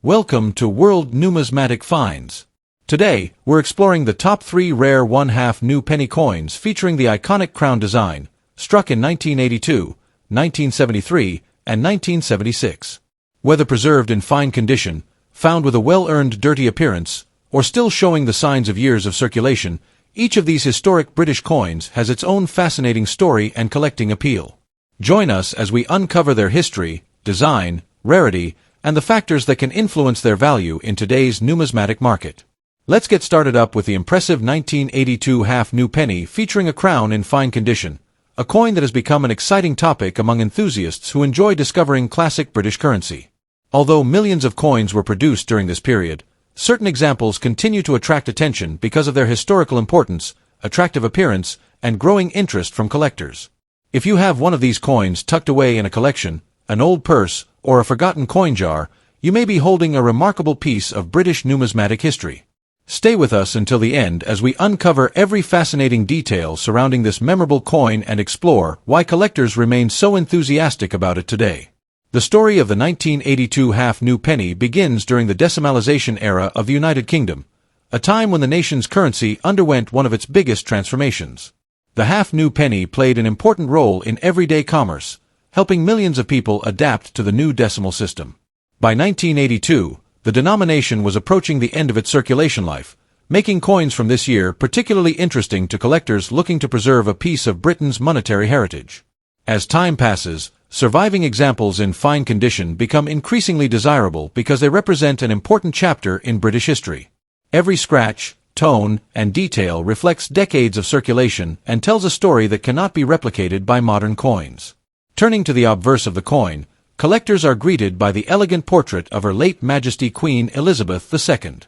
Welcome to World Numismatic Finds. Today, we're exploring the top 3 rare one-half new penny coins featuring the iconic crown design, struck in 1982, 1973, and 1976. Whether preserved in fine condition, found with a well-earned dirty appearance, or still showing the signs of years of circulation, each of these historic British coins has its own fascinating story and collecting appeal. Join us as we uncover their history, design, rarity, and the factors that can influence their value in today's numismatic market. Let's get started up with the impressive 1982 half new penny featuring a crown in fine condition, a coin that has become an exciting topic among enthusiasts who enjoy discovering classic British currency. Although millions of coins were produced during this period, certain examples continue to attract attention because of their historical importance, attractive appearance, and growing interest from collectors. If you have one of these coins tucked away in a collection, an old purse, or a forgotten coin jar, you may be holding a remarkable piece of British numismatic history. Stay with us until the end as we uncover every fascinating detail surrounding this memorable coin and explore why collectors remain so enthusiastic about it today. The story of the 1982 half new penny begins during the decimalization era of the United Kingdom, a time when the nation's currency underwent one of its biggest transformations. The half new penny played an important role in everyday commerce, helping millions of people adapt to the new decimal system. By 1982, the denomination was approaching the end of its circulation life, making coins from this year particularly interesting to collectors looking to preserve a piece of Britain's monetary heritage. As time passes, surviving examples in fine condition become increasingly desirable because they represent an important chapter in British history. Every scratch, tone, and detail reflects decades of circulation and tells a story that cannot be replicated by modern coins. Turning to the obverse of the coin, collectors are greeted by the elegant portrait of Her late Majesty Queen Elizabeth II.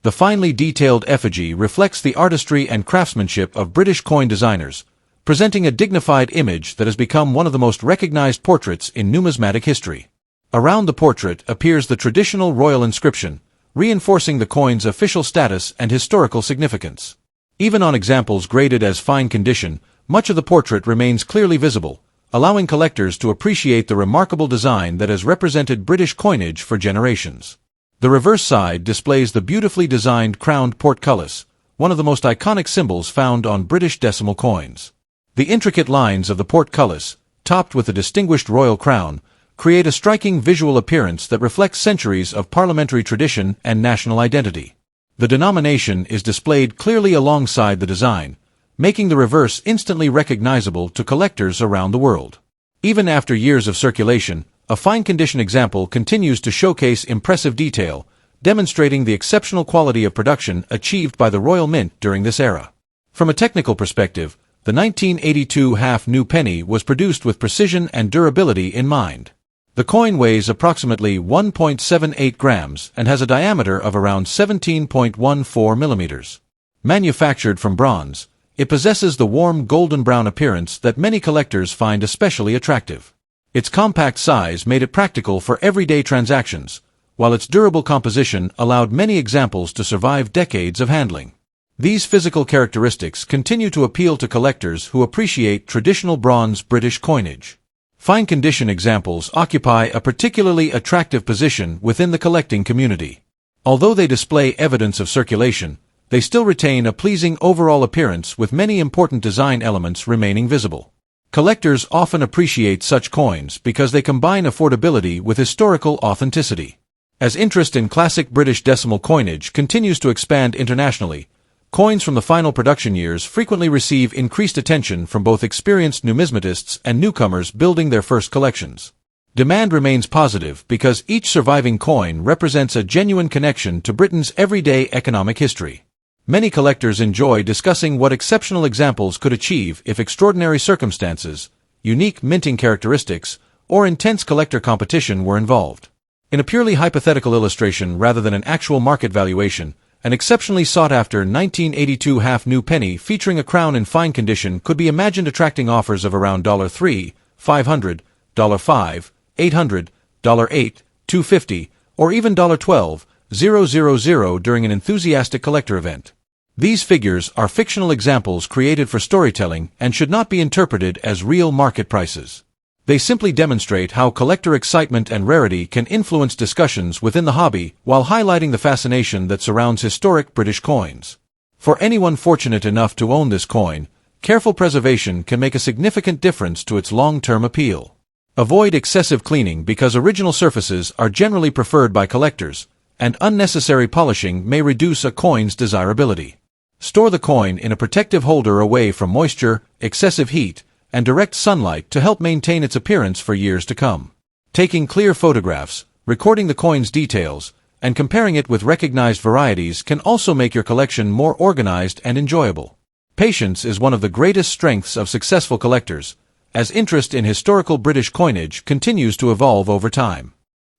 The finely detailed effigy reflects the artistry and craftsmanship of British coin designers, presenting a dignified image that has become one of the most recognized portraits in numismatic history. Around the portrait appears the traditional royal inscription, reinforcing the coin's official status and historical significance. Even on examples graded as fine condition, much of the portrait remains clearly visible, allowing collectors to appreciate the remarkable design that has represented British coinage for generations. The reverse side displays the beautifully designed crowned portcullis, one of the most iconic symbols found on British decimal coins. The intricate lines of the portcullis, topped with a distinguished royal crown, create a striking visual appearance that reflects centuries of parliamentary tradition and national identity. The denomination is displayed clearly alongside the design, making the reverse instantly recognizable to collectors around the world. Even after years of circulation, a fine condition example continues to showcase impressive detail, demonstrating the exceptional quality of production achieved by the Royal Mint during this era. From a technical perspective, the 1982 half new penny was produced with precision and durability in mind. The coin weighs approximately 1.78 grams and has a diameter of around 17.14 millimeters. Manufactured from bronze, it possesses the warm golden-brown appearance that many collectors find especially attractive. Its compact size made it practical for everyday transactions, while its durable composition allowed many examples to survive decades of handling. These physical characteristics continue to appeal to collectors who appreciate traditional bronze British coinage. Fine condition examples occupy a particularly attractive position within the collecting community. Although they display evidence of circulation, they still retain a pleasing overall appearance with many important design elements remaining visible. Collectors often appreciate such coins because they combine affordability with historical authenticity. As interest in classic British decimal coinage continues to expand internationally, coins from the final production years frequently receive increased attention from both experienced numismatists and newcomers building their first collections. Demand remains positive because each surviving coin represents a genuine connection to Britain's everyday economic history. Many collectors enjoy discussing what exceptional examples could achieve if extraordinary circumstances, unique minting characteristics, or intense collector competition were involved. In a purely hypothetical illustration rather than an actual market valuation, an exceptionally sought-after 1982 half new penny featuring a crown in fine condition could be imagined attracting offers of around $3, $500, $5, $800, $8, $250, or even $12,000 during an enthusiastic collector event. These figures are fictional examples created for storytelling and should not be interpreted as real market prices. They simply demonstrate how collector excitement and rarity can influence discussions within the hobby while highlighting the fascination that surrounds historic British coins. For anyone fortunate enough to own this coin, careful preservation can make a significant difference to its long-term appeal. Avoid excessive cleaning because original surfaces are generally preferred by collectors, and unnecessary polishing may reduce a coin's desirability. Store the coin in a protective holder away from moisture, excessive heat, and direct sunlight to help maintain its appearance for years to come. Taking clear photographs, recording the coin's details, and comparing it with recognized varieties can also make your collection more organized and enjoyable. Patience is one of the greatest strengths of successful collectors, as interest in historical British coinage continues to evolve over time.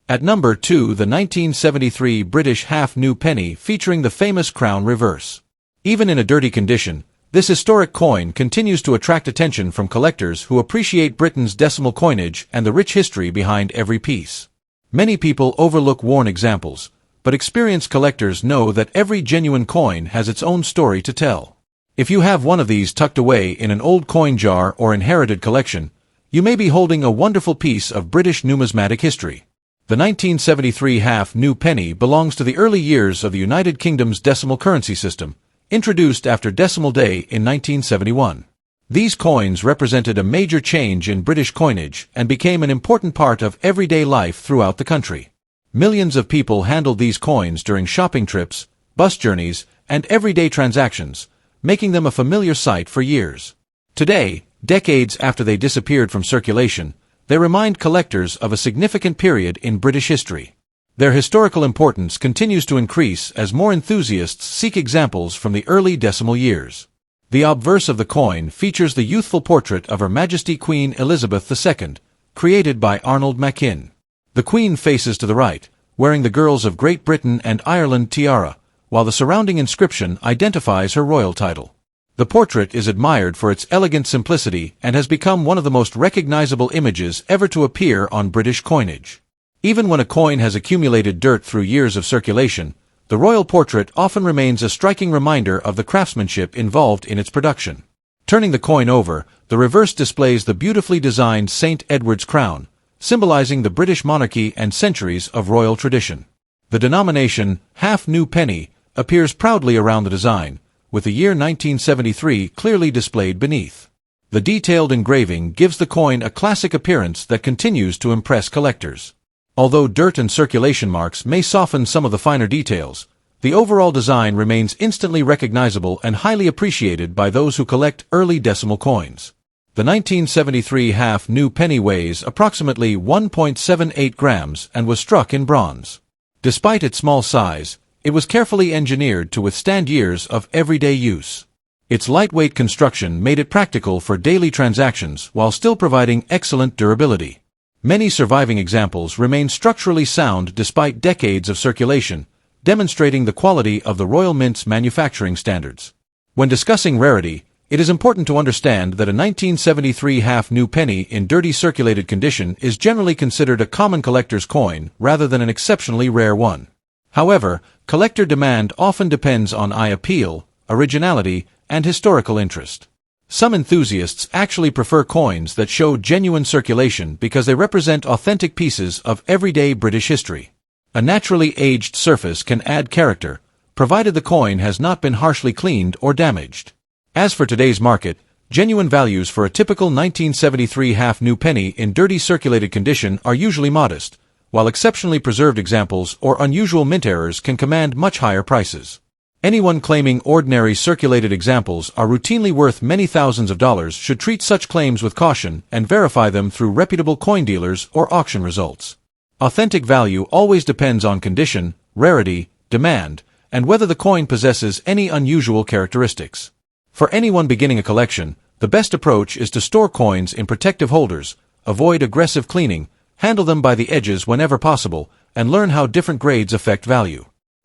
At number 2, the 1973 British half-new penny featuring the famous crown reverse. Even in a dirty condition, this historic coin continues to attract attention from collectors who appreciate Britain's decimal coinage and the rich history behind every piece. Many people overlook worn examples, but experienced collectors know that every genuine coin has its own story to tell. If you have one of these tucked away in an old coin jar or inherited collection, you may be holding a wonderful piece of British numismatic history. The 1973 half-new penny belongs to the early years of the United Kingdom's decimal currency system, introduced after Decimal Day in 1971. These coins represented a major change in British coinage and became an important part of everyday life throughout the country. Millions of people handled these coins during shopping trips, bus journeys, and everyday transactions, making them a familiar sight for years. Today, decades after they disappeared from circulation, they remind collectors of a significant period in British history. Their historical importance continues to increase as more enthusiasts seek examples from the early decimal years. The obverse of the coin features the youthful portrait of Her Majesty Queen Elizabeth II, created by Arnold Machin. The Queen faces to the right, wearing the Girls of Great Britain and Ireland tiara, while the surrounding inscription identifies her royal title. The portrait is admired for its elegant simplicity and has become one of the most recognizable images ever to appear on British coinage. Even when a coin has accumulated dirt through years of circulation, the royal portrait often remains a striking reminder of the craftsmanship involved in its production. Turning the coin over, the reverse displays the beautifully designed St. Edward's crown, symbolizing the British monarchy and centuries of royal tradition. The denomination, half-new penny, appears proudly around the design, with the year 1973 clearly displayed beneath. The detailed engraving gives the coin a classic appearance that continues to impress collectors. Although dirt and circulation marks may soften some of the finer details, the overall design remains instantly recognizable and highly appreciated by those who collect early decimal coins. The 1973 half-new penny weighs approximately 1.78 grams and was struck in bronze. Despite its small size, it was carefully engineered to withstand years of everyday use. Its lightweight construction made it practical for daily transactions while still providing excellent durability. Many surviving examples remain structurally sound despite decades of circulation, demonstrating the quality of the Royal Mint's manufacturing standards. When discussing rarity, it is important to understand that a 1973 half-new penny in dirty circulated condition is generally considered a common collector's coin rather than an exceptionally rare one. However, collector demand often depends on eye appeal, originality, and historical interest. Some enthusiasts actually prefer coins that show genuine circulation because they represent authentic pieces of everyday British history. A naturally aged surface can add character, provided the coin has not been harshly cleaned or damaged. As for today's market, genuine values for a typical 1973 half-new penny in dirty circulated condition are usually modest, while exceptionally preserved examples or unusual mint errors can command much higher prices. Anyone claiming ordinary circulated examples are routinely worth many thousands of dollars should treat such claims with caution and verify them through reputable coin dealers or auction results. Authentic value always depends on condition, rarity, demand, and whether the coin possesses any unusual characteristics. For anyone beginning a collection, the best approach is to store coins in protective holders, avoid aggressive cleaning, handle them by the edges whenever possible, and learn how different grades affect value.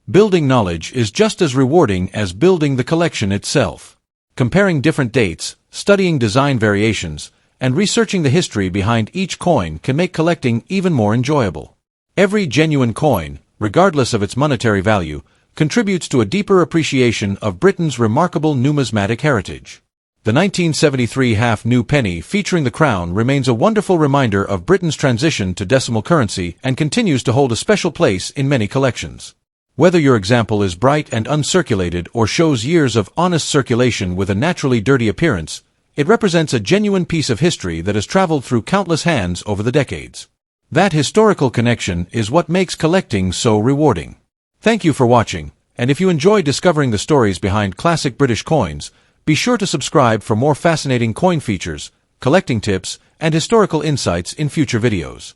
Building knowledge is just as rewarding as building the collection itself. Comparing different dates, studying design variations, and researching the history behind each coin can make collecting even more enjoyable. Every genuine coin, regardless of its monetary value, contributes to a deeper appreciation of Britain's remarkable numismatic heritage. The 1973 half-new penny featuring the crown remains a wonderful reminder of Britain's transition to decimal currency and continues to hold a special place in many collections. Whether your example is bright and uncirculated or shows years of honest circulation with a naturally dirty appearance, it represents a genuine piece of history that has traveled through countless hands over the decades. That historical connection is what makes collecting so rewarding. Thank you for watching, and if you enjoy discovering the stories behind classic British coins, be sure to subscribe for more fascinating coin features, collecting tips, and historical insights in future videos.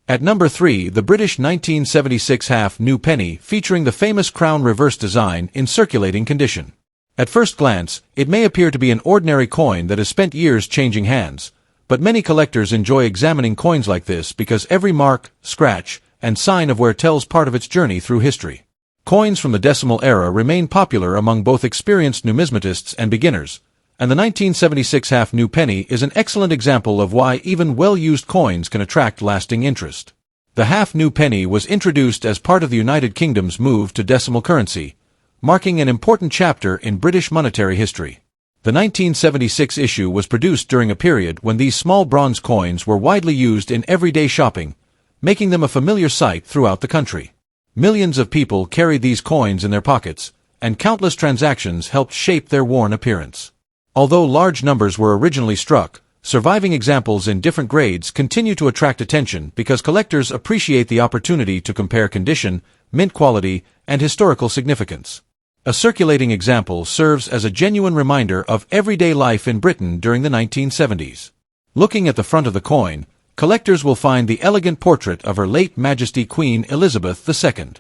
At number 3, the British 1976 half-new penny featuring the famous crown reverse design in circulating condition. At first glance, it may appear to be an ordinary coin that has spent years changing hands, but many collectors enjoy examining coins like this because every mark, scratch, and sign of wear tells part of its journey through history. Coins from the decimal era remain popular among both experienced numismatists and beginners, and the 1976 half-new penny is an excellent example of why even well-used coins can attract lasting interest. The half-new penny was introduced as part of the United Kingdom's move to decimal currency, marking an important chapter in British monetary history. The 1976 issue was produced during a period when these small bronze coins were widely used in everyday shopping, making them a familiar sight throughout the country. Millions of people carried these coins in their pockets, and countless transactions helped shape their worn appearance. Although large numbers were originally struck, surviving examples in different grades continue to attract attention because collectors appreciate the opportunity to compare condition, mint quality, and historical significance. A circulating example serves as a genuine reminder of everyday life in Britain during the 1970s. Looking at the front of the coin, collectors will find the elegant portrait of Her late Majesty Queen Elizabeth II.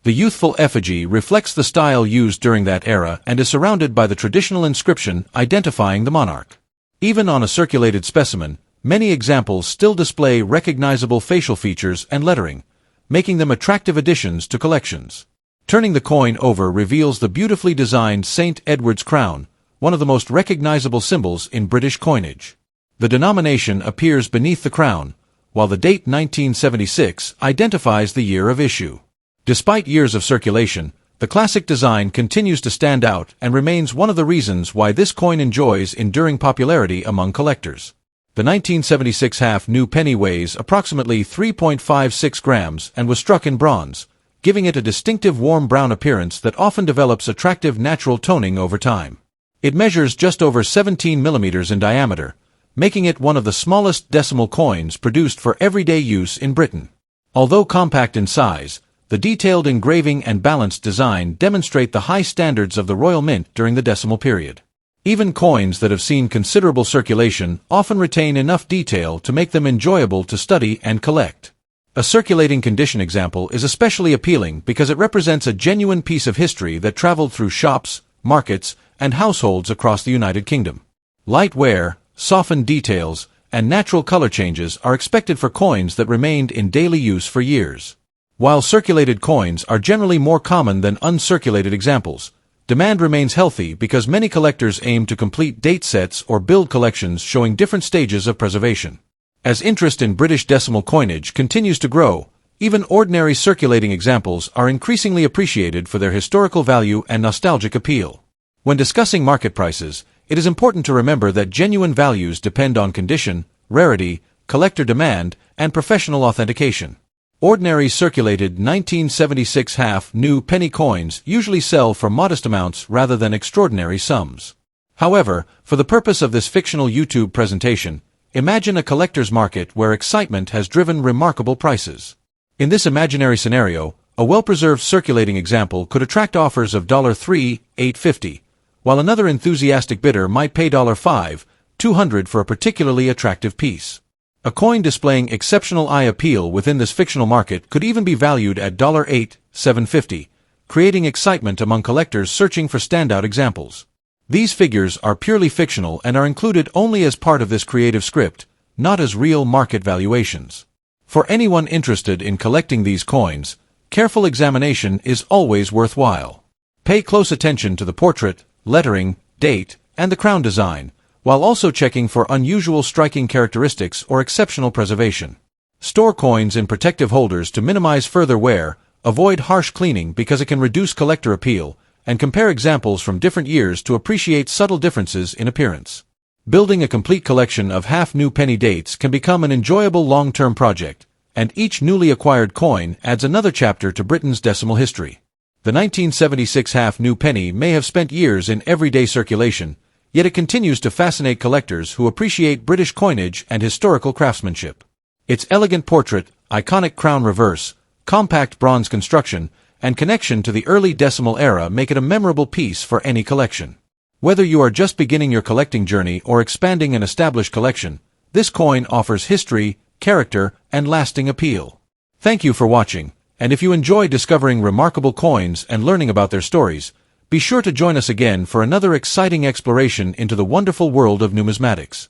The youthful effigy reflects the style used during that era and is surrounded by the traditional inscription identifying the monarch. Even on a circulated specimen, many examples still display recognizable facial features and lettering, making them attractive additions to collections. Turning the coin over reveals the beautifully designed St. Edward's crown, one of the most recognizable symbols in British coinage. The denomination appears beneath the crown, while the date 1976 identifies the year of issue. Despite years of circulation, the classic design continues to stand out and remains one of the reasons why this coin enjoys enduring popularity among collectors. The 1976 half-new penny weighs approximately 3.56 grams and was struck in bronze, giving it a distinctive warm brown appearance that often develops attractive natural toning over time. It measures just over 17 millimeters in diameter, making it one of the smallest decimal coins produced for everyday use in Britain. Although compact in size, the detailed engraving and balanced design demonstrate the high standards of the Royal Mint during the decimal period. Even coins that have seen considerable circulation often retain enough detail to make them enjoyable to study and collect. A circulating condition example is especially appealing because it represents a genuine piece of history that traveled through shops, markets, and households across the United Kingdom. Light wear, softened details, and natural color changes are expected for coins that remained in daily use for years. While circulated coins are generally more common than uncirculated examples, demand remains healthy because many collectors aim to complete date sets or build collections showing different stages of preservation. As interest in British decimal coinage continues to grow, even ordinary circulating examples are increasingly appreciated for their historical value and nostalgic appeal. When discussing market prices, it is important to remember that genuine values depend on condition, rarity, collector demand, and professional authentication. Ordinary circulated 1976 half-new penny coins usually sell for modest amounts rather than extraordinary sums. However, for the purpose of this fictional YouTube presentation, imagine a collector's market where excitement has driven remarkable prices. In this imaginary scenario, a well-preserved circulating example could attract offers of $3,850, while another enthusiastic bidder might pay $5,200 for a particularly attractive piece. A coin displaying exceptional eye appeal within this fictional market could even be valued at $8,750, creating excitement among collectors searching for standout examples. These figures are purely fictional and are included only as part of this creative script, not as real market valuations. For anyone interested in collecting these coins, careful examination is always worthwhile. Pay close attention to the portrait, lettering, date, and the crown design, while also checking for unusual striking characteristics or exceptional preservation. Store coins in protective holders to minimize further wear, avoid harsh cleaning because it can reduce collector appeal, and compare examples from different years to appreciate subtle differences in appearance. Building a complete collection of half-new penny dates can become an enjoyable long-term project, and each newly acquired coin adds another chapter to Britain's decimal history. The 1976 half-new penny may have spent years in everyday circulation, yet it continues to fascinate collectors who appreciate British coinage and historical craftsmanship. Its elegant portrait, iconic crown reverse, compact bronze construction, and connection to the early decimal era make it a memorable piece for any collection. Whether you are just beginning your collecting journey or expanding an established collection, this coin offers history, character, and lasting appeal. Thank you for watching, and if you enjoy discovering remarkable coins and learning about their stories, be sure to join us again for another exciting exploration into the wonderful world of numismatics.